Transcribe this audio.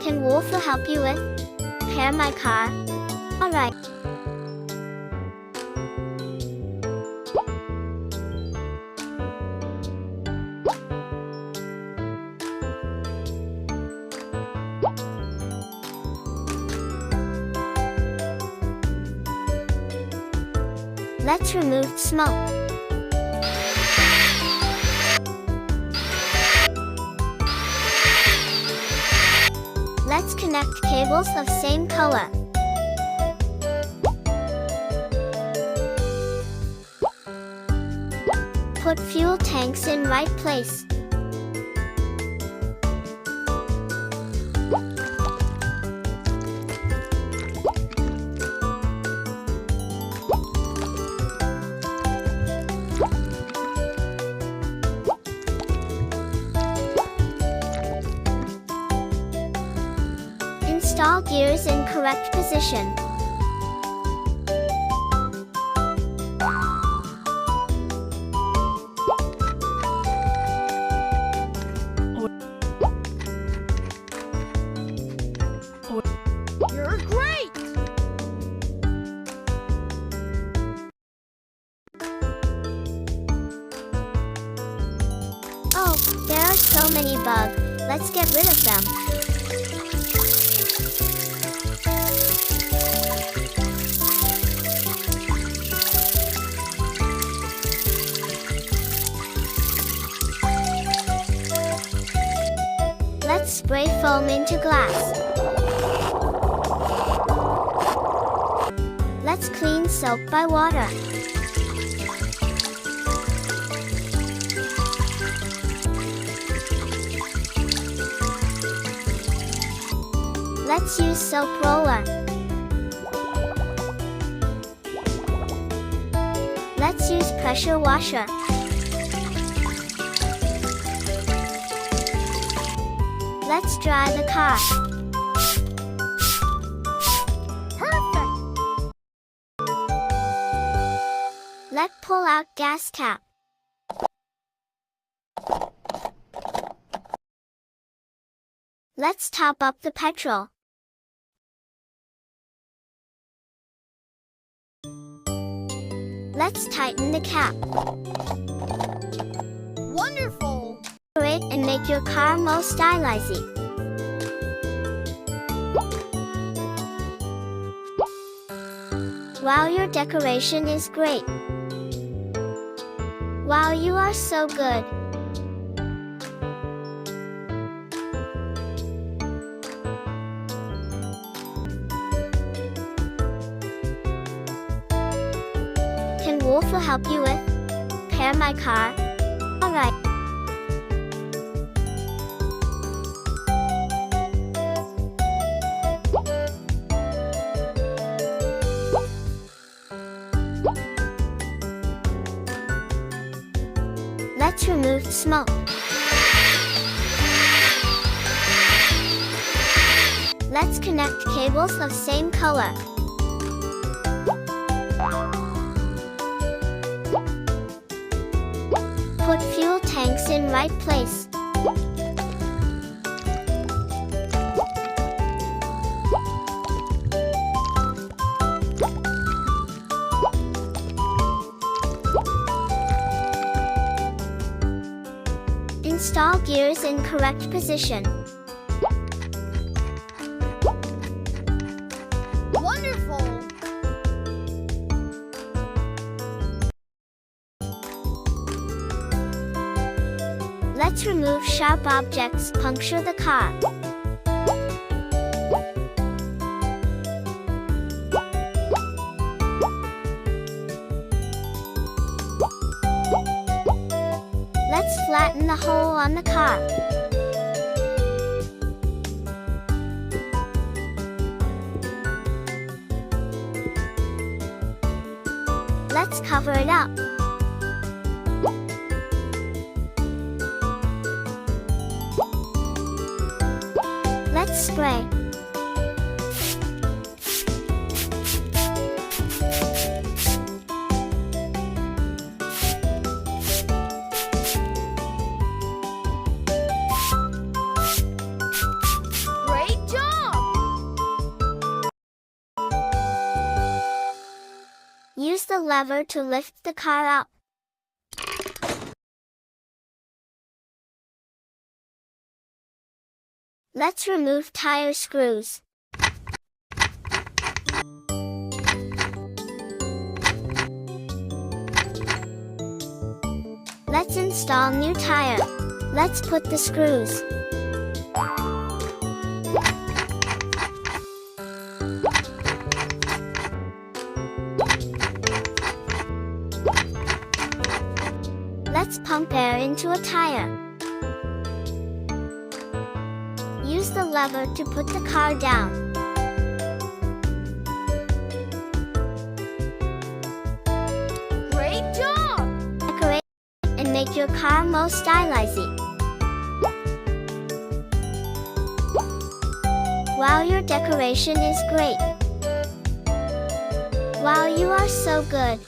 Can Wolfoo help you with? Repair my car? Alright. Let's remove smoke. Let's connect cables of same color. Put fuel tanks in right place. Install gears in correct position. You're great! Oh, there are so many bugs. Let's get rid of them. Let's spray foam into glass. Let's clean soap by water. Let's use soap roller. Let's use pressure washer. Let's dry the car. Perfect! Let's pull out gas cap. Let's top up the petrol. Let's tighten the cap. Wonderful! Decorate and make your car more stylizy. Wow, your decoration is great. Wow, you are so good. Can Wolfoo help you with? Repair my car? Alright. Let's remove smoke. Let's connect cables of same color. Put fuel tanks in right place. Install gears in correct position. Wonderful! Let's remove sharp objects, puncture the car. Let's flatten the hole on the car. Let's cover it up. Let's spray. Great job! the lever to lift the car up. Let's remove tire screws. Let's install new tire. Let's put the screws. Let's pump air into a tire. Use the lever to put the car down. Great job! Decorate and make your car more stylizy. Wow, your decoration is great. Wow, you are so good.